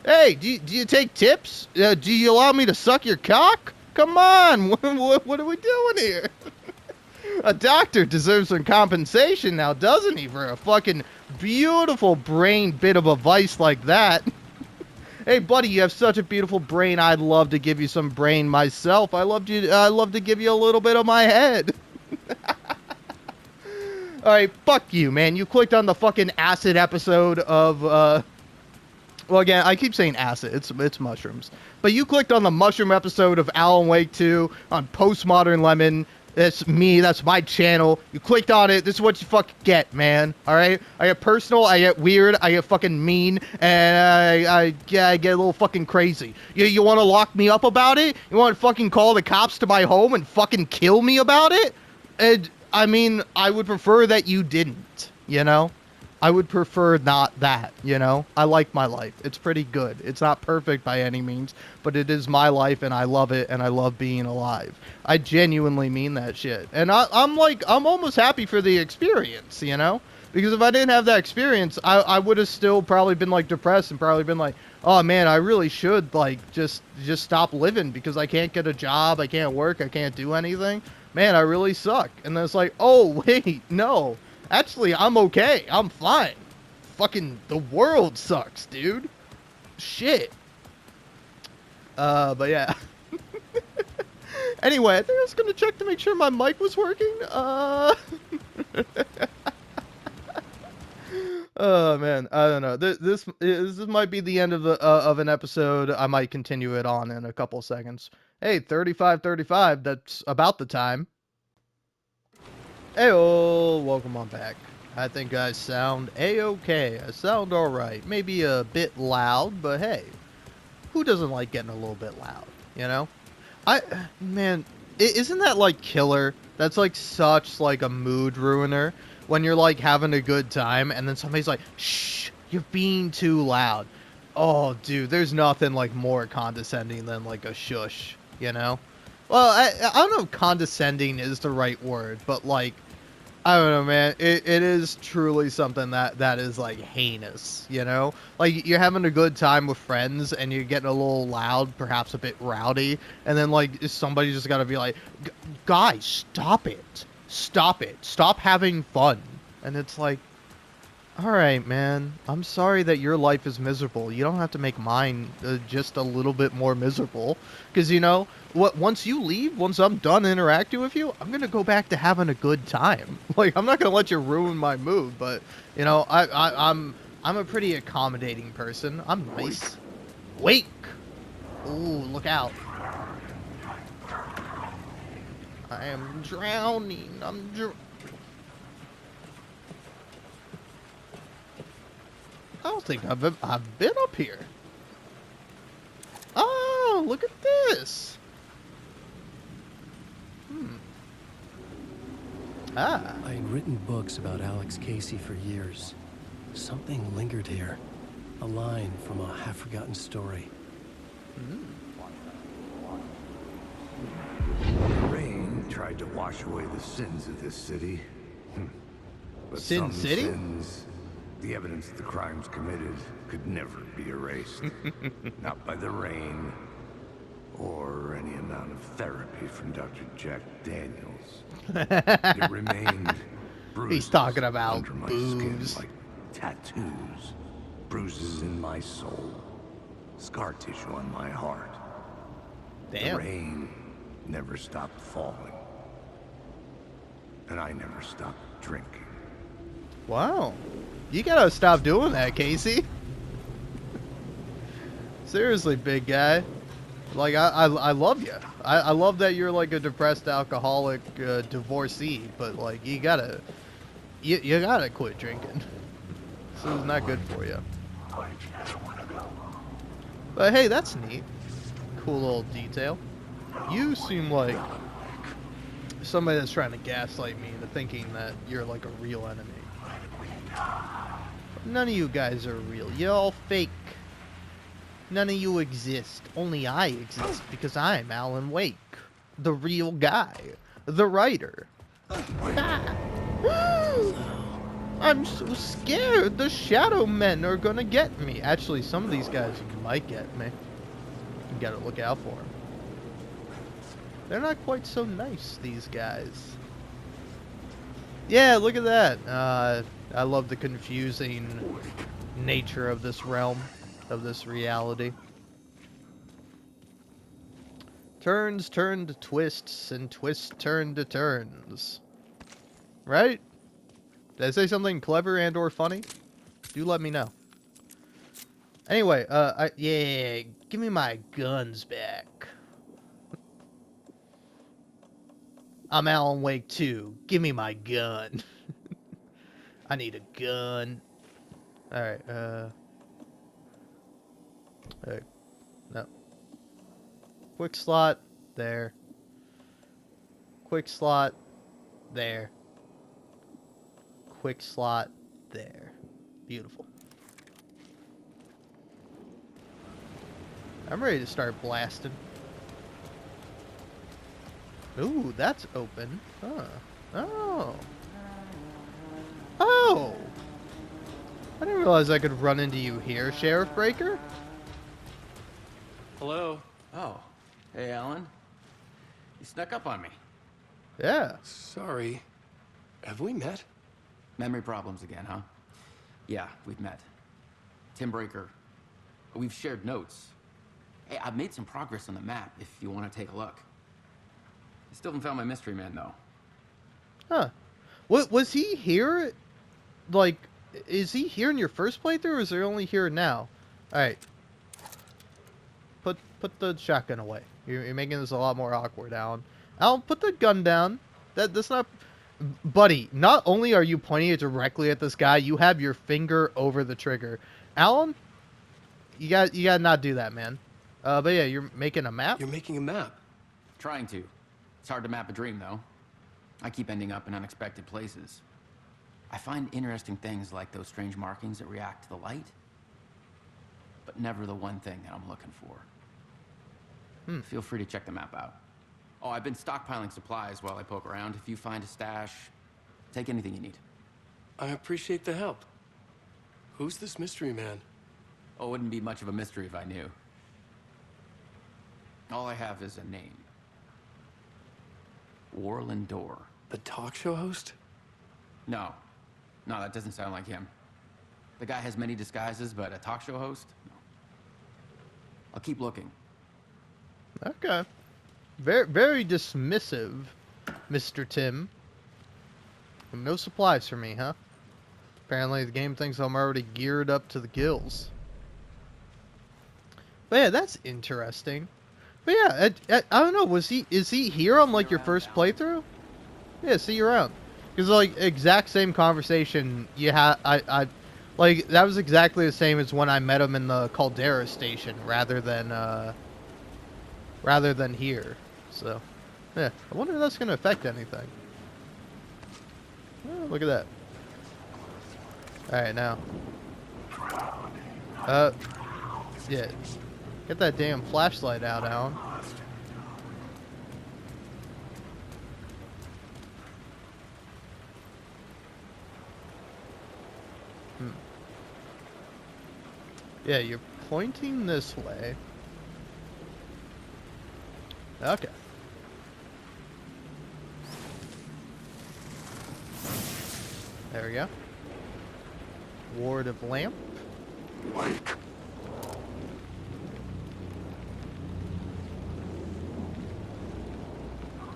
Hey, do you take tips? Do you allow me to suck your cock? Come on. What are we doing here? A doctor deserves some compensation now, doesn't he, for a fucking beautiful brain bit of advice like that? Hey, buddy, you have such a beautiful brain. I'd love to give you some brain myself. I love to give you a little bit of my head. Alright, fuck you, man. You clicked on the fucking acid episode of, well, again, I keep saying acid. It's mushrooms. But you clicked on the mushroom episode of Alan Wake 2 on Postmodern Lemon. That's me. That's my channel. You clicked on it. This is what you fucking get, man. All right. I get personal. I get weird. I get fucking mean, and I get a little fucking crazy. You want to lock me up about it? You want to fucking call the cops to my home and fucking kill me about it? And I mean, I would prefer that you didn't. You know, I would prefer not that. You know, I like my life. It's pretty good. It's not perfect by any means, but it is my life, and I love it, and I love being alive. I genuinely mean that shit. And I'm almost happy for the experience, you know? Because if I didn't have that experience, I would have still probably been, like, depressed and probably been like, oh, man, I really should, like, just stop living because I can't get a job, I can't work, I can't do anything. Man, I really suck. And then it's like, oh, wait, no. Actually, I'm okay. I'm fine. Fucking, the world sucks, dude. Shit. But yeah. Anyway, I think I was gonna check to make sure my mic was working. Oh man, I don't know. This might be the end of the of an episode. I might continue it on in a couple seconds. Hey, 35:35. That's about the time. Heyo, welcome on back. I think I sound a-okay. I sound alright. Maybe a bit loud, but hey, who doesn't like getting a little bit loud, you know? Man, isn't that like killer? That's like such like a mood ruiner when you're like having a good time and then somebody's like, shh, you're being too loud. Oh, dude, there's nothing like more condescending than like a shush, you know? Well, I don't know if condescending is the right word, but like, I don't know, man. It is truly something that is like heinous, you know? Like you're having a good time with friends and you're getting a little loud, perhaps a bit rowdy, and then like somebody just gotta be like, guys, stop it. Stop it. Stop having fun. And it's like, all right, man. I'm sorry that your life is miserable. You don't have to make mine just a little bit more miserable. Because, you know, once you leave, once I'm done interacting with you, I'm going to go back to having a good time. Like, I'm not going to let you ruin my mood. But, you know, I'm a pretty accommodating person. I'm nice. Wake! Ooh, look out. I am drowning. I don't think I've been up here. Oh, look at this. Ah. I had written books about Alex Casey for years. Something lingered here. A line from a half-forgotten story. The rain tried to wash away the sins of this city. But Sin some City? sins, the evidence of the crimes committed, could never be erased. Not by the rain, or any amount of therapy from Dr. Jack Daniels. It remained bruises He's talking about under my booze. skin, like tattoos, bruises in my soul, scar tissue on my heart. The Damn. rain never stopped falling, and I never stopped drinking. Wow. You gotta stop doing that, Casey. Seriously, big guy. Like, I love you. I love that you're like a depressed alcoholic divorcee, but like, you gotta quit drinking. This is not good for you. But hey, that's neat. Cool little detail. You seem like somebody that's trying to gaslight me into thinking that you're like a real enemy. None of you guys are real. You're all fake. None of you exist. Only I exist because I'm Alan Wake, the real guy, the writer. I'm so scared. The Shadow Men are gonna get me. Actually, some of these guys might get me. You gotta look out for them. They're not quite so nice, these guys. Yeah, look at that. I love the confusing nature of this realm, of this reality. Turns turn to twists, and twists turn to turns. Right? Did I say something clever and or funny? Do let me know. Anyway, yeah, give me my guns back. I'm Alan Wake 2. Give me my gun. I need a gun. Alright, alright, no. Quick slot, there. Quick slot, there. Quick slot, there. Beautiful. I'm ready to start blasting. Ooh, that's open. Huh. Oh. Oh! I didn't realize I could run into you here, Sheriff Breaker. Hello? Oh, hey, Alan. You snuck up on me. Yeah. Sorry. Have we met? Memory problems again, huh? Yeah, we've met. Tim Breaker. We've shared notes. Hey, I've made some progress on the map if you want to take a look. I still haven't found my mystery man, though. Huh. What was he here? Like, is he here in your first playthrough, or is he only here now? All right. Put the shotgun away. You're making this a lot more awkward, Alan. Alan, put the gun down. That's not, buddy. Not only are you pointing it directly at this guy, you have your finger over the trigger. Alan, you got to not do that, man. But yeah, you're making a map. You're making a map. Trying to. It's hard to map a dream, though. I keep ending up in unexpected places. I find interesting things like those strange markings that react to the light, but never the one thing that I'm looking for. Feel free to check the map out. Oh, I've been stockpiling supplies while I poke around. If you find a stash, take anything you need. I appreciate the help. Who's this mystery man? Oh, it wouldn't be much of a mystery if I knew. All I have is a name. Warlin Door. The talk show host? No. No, that doesn't sound like him. The guy has many disguises, but a talk show host? No. I'll keep looking. Okay. Very, very dismissive, Mr. Tim. No supplies for me, huh? Apparently the game thinks I'm already geared up to the gills. But yeah, that's interesting. But yeah, I don't know. Is he here on like your first playthrough? Yeah, see you around. Because like exact same conversation you had. I like that was exactly the same as when I met him in the Caldera station, rather than here. So yeah, I wonder if that's gonna affect anything. Oh, look at that. All right, now. Yeah. Get that damn flashlight out, Alan. Yeah, you're pointing this way. Okay. There we go. Ward of Lamp. Wake.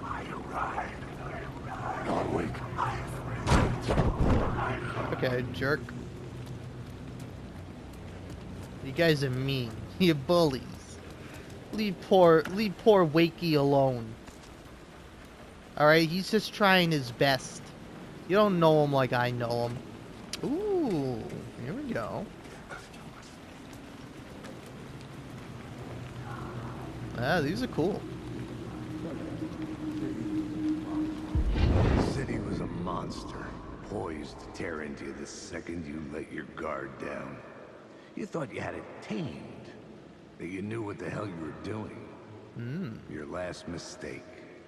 I arrived. Not wake. Okay, jerk. You guys are mean. You bullies. Leave poor Wakey alone. Alright, he's just trying his best. You don't know him like I know him. Ooh, here we go. Ah, these are cool. The city was a monster, poised to tear into you the second you let your guard down. You thought you had it tamed, that you knew what the hell you were doing. Your last mistake,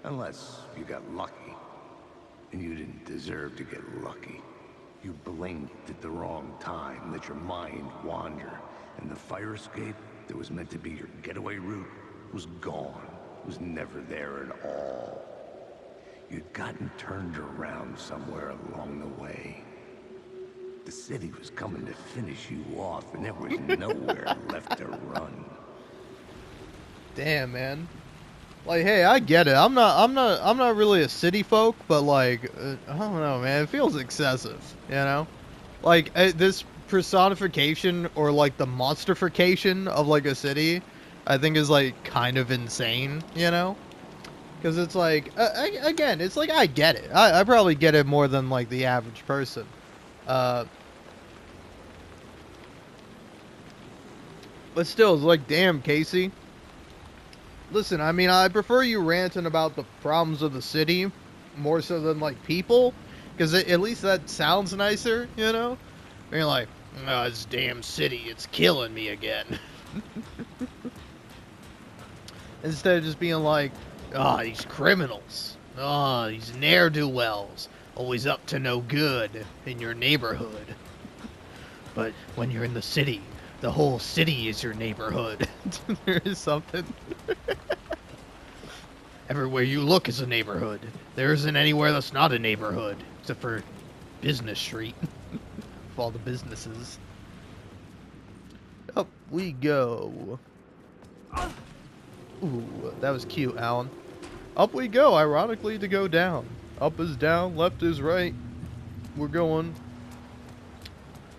unless you got lucky. And you didn't deserve to get lucky. You blinked at the wrong time, let your mind wander, and the fire escape that was meant to be your getaway route was gone, was never there at all. You'd gotten turned around somewhere along the way. The city was coming to finish you off, and there was nowhere left to run. Damn, man. Like, hey, I get it. I'm not really a city folk, but like, I don't know, man. It feels excessive, you know? Like this personification or like the monsterification of like a city, I think is like kind of insane, you know? Because it's like, again, it's like I get it. I probably get it more than like the average person. But still, it's like, damn, Casey. Listen, I mean, I prefer you ranting about the problems of the city more so than like people, because at least that sounds nicer, you know? And you're like, oh, this damn city, it's killing me again. Instead of just being like, oh, these criminals, oh, these ne'er-do-wells, always up to no good in your neighborhood. But when you're in the city, the whole city is your neighborhood. There is something. Everywhere you look is a neighborhood. There isn't anywhere that's not a neighborhood, except for Business Street. With all the businesses. Up we go. Ooh, that was cute, Alan. Up we go, ironically, to go down. Up is down, left is right. We're going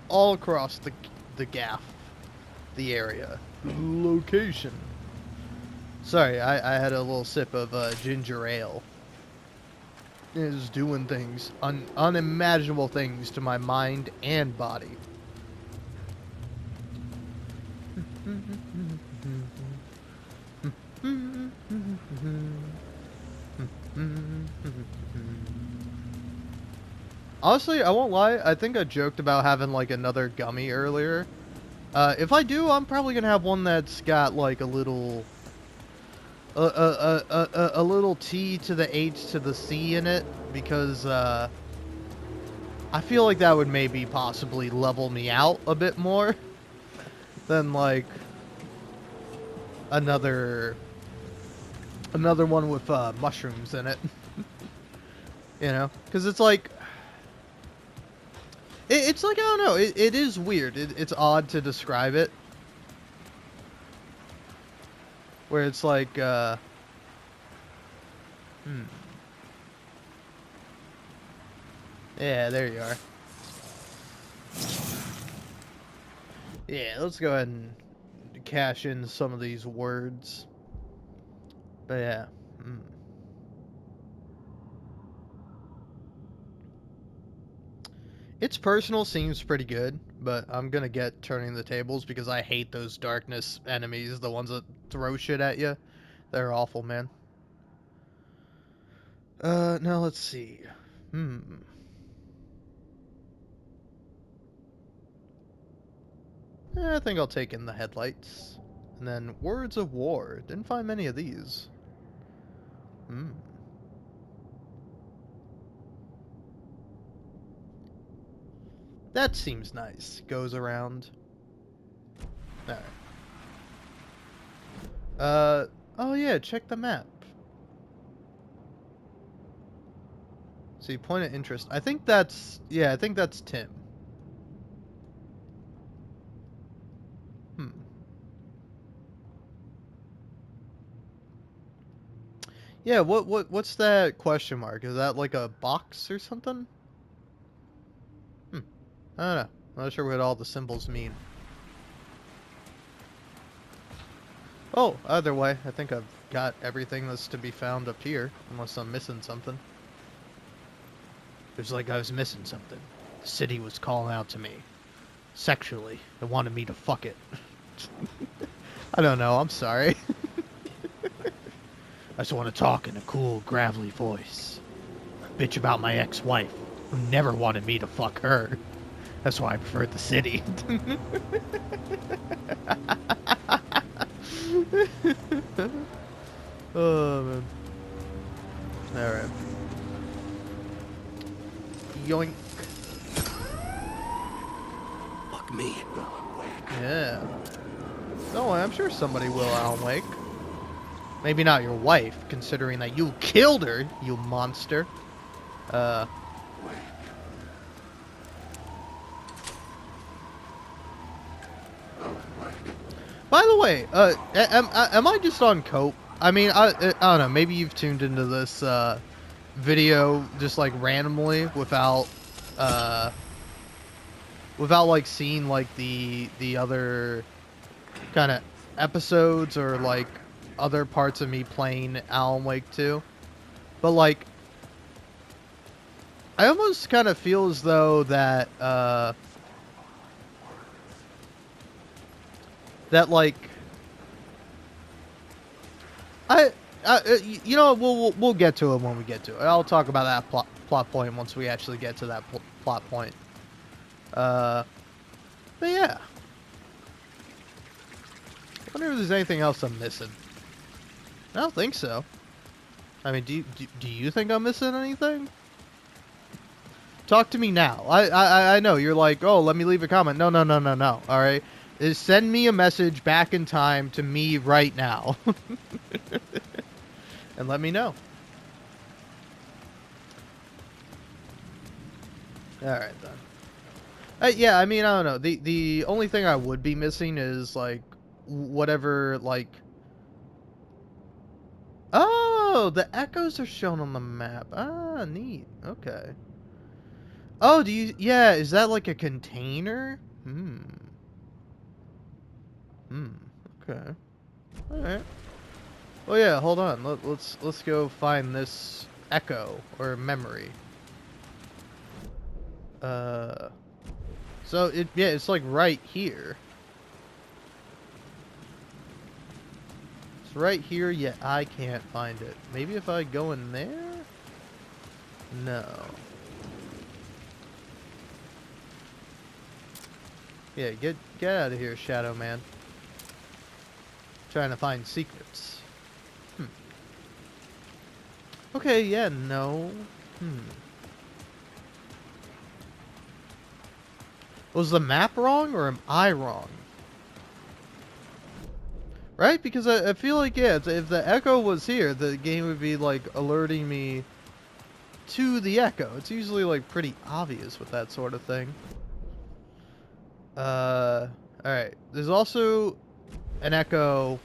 all across the gaff, the area, location. Sorry, I had a little sip of ginger ale. It is doing things, unimaginable things to my mind and body. Honestly, I won't lie. I think I joked about having like another gummy earlier. If I do, I'm probably gonna have one that's got like a little, a little T to the H to the C in it, because I feel like that would maybe possibly level me out a bit more than like another one with mushrooms in it. You know, because it's like. It's like, I don't know, it is weird. It's odd to describe it. Where it's like, Yeah, there you are. Yeah, let's go ahead and cash in some of these words. But yeah. Its personal seems pretty good, but I'm gonna get turning the tables because I hate those darkness enemies, the ones that throw shit at you. They're awful, man. Now let's see. I think I'll take in the headlights. And then words of war. Didn't find many of these. That seems nice. Goes around. Alright. Oh yeah, check the map. See, point of interest. I think that's, yeah, I think that's Tim. Yeah, what's that question mark? Is that like a box or something? I don't know. I'm not sure what all the symbols mean. Oh, either way, I think I've got everything that's to be found up here, unless I'm missing something. It was like I was missing something. The city was calling out to me. Sexually. It wanted me to fuck it. I don't know, I'm sorry. I just want to talk in a cool, gravelly voice. Bitch about my ex-wife, who never wanted me to fuck her. That's why I preferred the city. Oh, man. Alright. Yoink. Fuck me. Yeah. No, I'm sure somebody will, Alan Wake. Maybe not your wife, considering that you killed her, you monster. By the way, am I just on cope? I mean, I don't know, maybe you've tuned into this video just like randomly without like seeing like the other kind of episodes or like other parts of me playing Alan Wake 2. But like, I almost kind of feel as though that that like you know, we'll get to it when we get to it. I'll talk about that plot point once we actually get to that plot point. But yeah, I wonder if there's anything else I'm missing. I don't think so. I mean, do you think I'm missing anything? Talk to me now. I know you're like, oh, let me leave a comment. No. All right, is send me a message back in time to me right now, and let me know. All right then. Yeah, I mean, I don't know. The only thing I would be missing is like whatever like. Oh, the echoes are shown on the map. Ah, neat. Okay. Oh, yeah, is that like a container? Okay. Alright. Well, yeah, hold on. Let's go find this echo or memory. So it's like right here. It's right here, yet I can't find it. Maybe if I go in there? No. Yeah, get out of here, Shadow Man. Trying to find secrets. Okay, yeah, no. Was the map wrong, or am I wrong? Right? Because I feel like, yeah, if the echo was here, the game would be, like, alerting me to the echo. It's usually, like, pretty obvious with that sort of thing. Alright. There's also an echo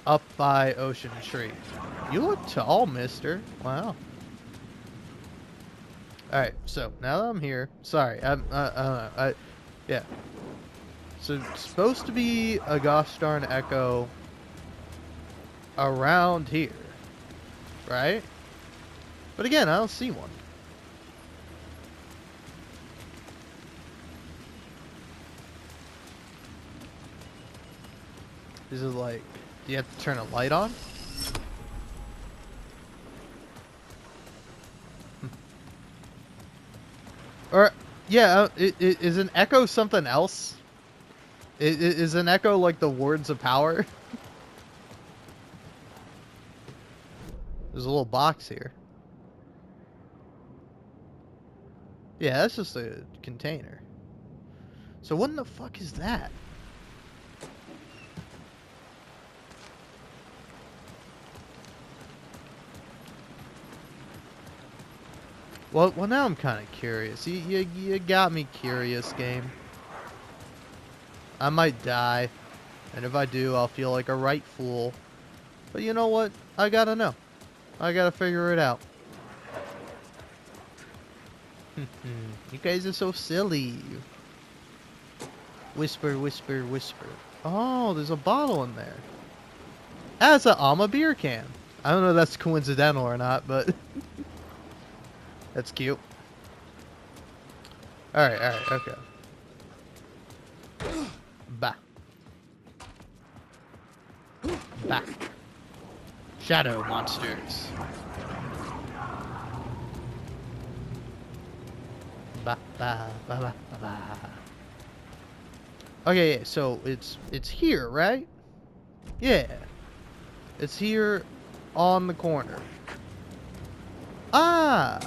up by Ocean Tree. You look tall, mister. Wow. Alright, so now that I'm here, sorry, yeah. So it's supposed to be a gosh darn echo around here, right? But again, I don't see one. Is it like, do you have to turn a light on? Or, yeah, is an echo something else? Is an echo like the words of power? There's a little box here. Yeah, that's just a container. So what in the fuck is that? Well, now I'm kind of curious. You got me curious, game. I might die, and if I do, I'll feel like a right fool. But you know what? I gotta know. I gotta figure it out. You guys are so silly. Whisper, whisper, whisper. Oh, there's a bottle in there. That's an Alma beer can. I don't know if that's coincidental or not, but that's cute. Alright, okay. Bah. Bah. Shadow monsters. Bah, bah, bah, bah, bah, bah. Okay, yeah, so it's here, right? Yeah. It's here on the corner. Ah!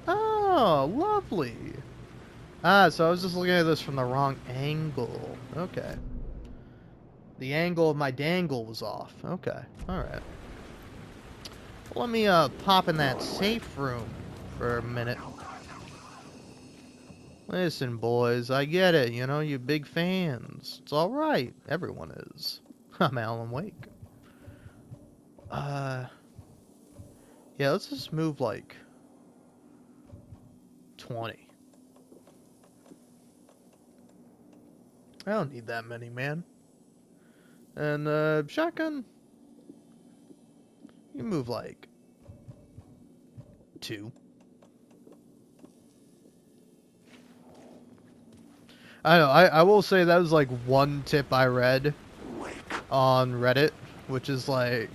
Oh, lovely. Ah, so I was just looking at this from the wrong angle. Okay. The angle of my dangle was off. Okay. Alright. Let me pop in that safe room for a minute. Listen, boys, I get it. You know, you big fans. It's alright. Everyone is. I'm Alan Wake. Yeah, let's just move like 20. I don't need that many, man. And shotgun, you move like 2. I know, I will say that was like one tip I read on Reddit, which is like,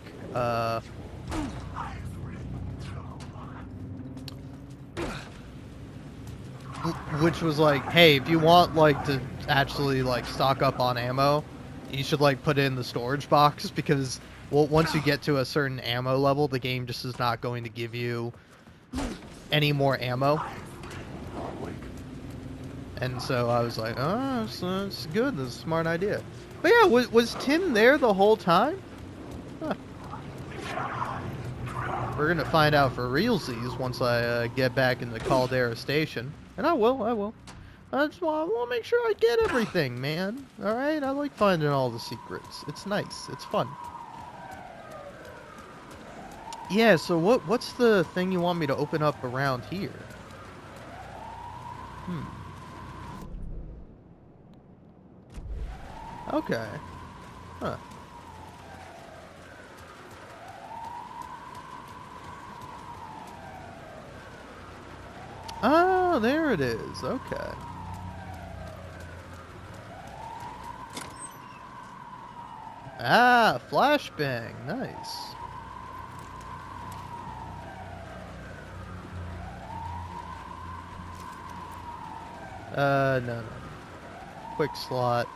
which was like, hey, if you want like to actually like stock up on ammo, you should like put it in the storage box, because well, once you get to a certain ammo level, the game just is not going to give you any more ammo. And so I was like, oh, it's good. That's a smart idea. But yeah, was Tim there the whole time? Huh. We're gonna find out for realsies once I get back in the Caldera station. And I will. I just want to make sure I get everything, man. Alright? I like finding all the secrets. It's nice. It's fun. Yeah, so what's the thing you want me to open up around here? Okay. Huh. Oh, there it is. Okay. Ah, flashbang. Nice. No. Quick slot.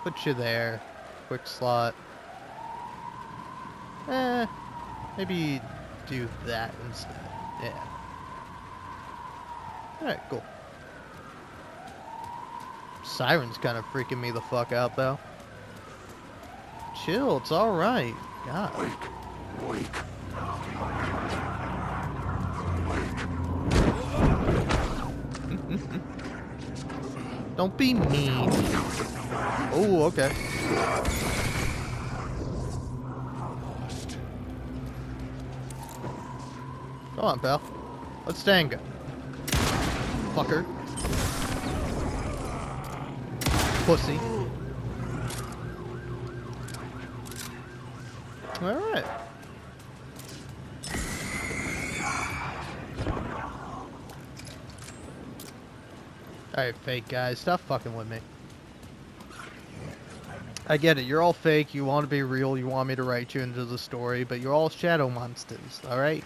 Put you there. Quick slot. Maybe do that instead. Yeah. Alright, cool. Siren's kind of freaking me the fuck out, though. Chill, it's alright. God. Don't be mean. Oh, okay. Come on, pal. Let's tango. Fucker. Pussy. Alright. Alright, fake guys. Stop fucking with me. I get it. You're all fake. You want to be real. You want me to write you into the story, but you're all shadow monsters. Alright?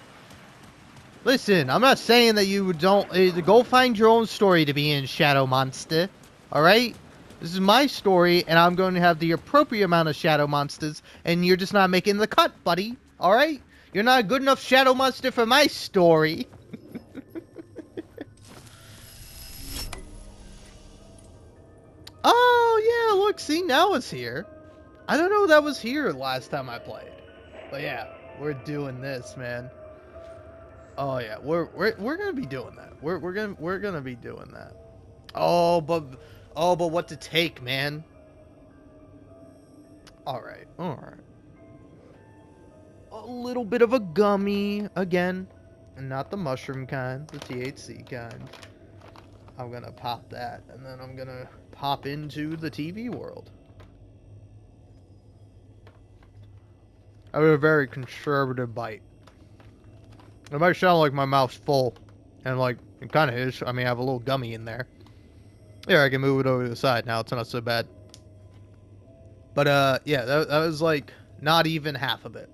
Listen, I'm not saying that you don't... go find your own story to be in, Shadow Monster. Alright? This is my story, and I'm going to have the appropriate amount of Shadow Monsters, and you're just not making the cut, buddy. Alright? You're not a good enough Shadow Monster for my story. Oh, yeah, look, see, now it's here. I don't know if that was here last time I played. But yeah, we're doing this, man. Oh yeah, we're gonna be doing that. We're gonna be doing that. Oh, but what to take, man? All right. A little bit of a gummy again, and not the mushroom kind, the THC kind. I'm gonna pop that, and then I'm gonna pop into the TV world. I have a very conservative bite. It might sound like my mouth's full, and like, it kind of is. I mean, I have a little gummy in there. Here, I can move it over to the side now. It's not so bad. But, yeah, that was like, not even half of it.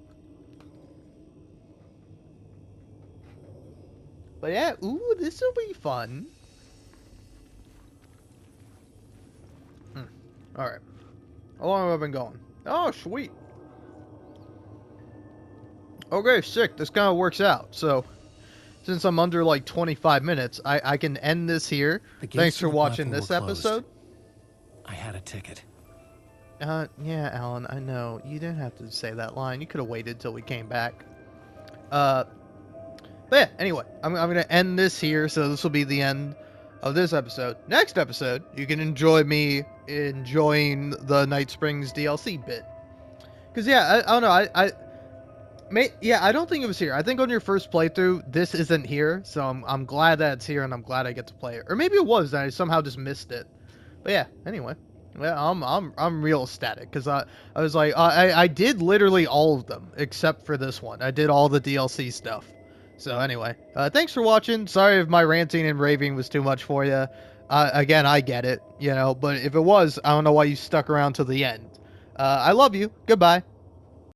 But yeah, ooh, this will be fun. Alright. How long have I been going? Oh, sweet. Okay, sick. This kind of works out. So, since I'm under like 25 minutes, I can end this here. Thanks for watching this episode. I had a ticket. Yeah, Alan, I know. You didn't have to say that line. You could have waited till we came back. But yeah, anyway, I'm going to end this here. So this will be the end of this episode. Next episode, you can enjoy me enjoying the Night Springs DLC bit. Because, yeah, I don't know. Yeah, I don't think it was here. I think on your first playthrough, this isn't here. So I'm glad that it's here, and I'm glad I get to play it. Or maybe it was, and I somehow just missed it. But yeah, anyway. Well, I'm real ecstatic because I was like I did literally all of them except for this one. I did all the DLC stuff. So anyway, thanks for watching. Sorry if my ranting and raving was too much for you. Again, I get it, but if it was, I don't know why you stuck around to the end. I love you. Goodbye.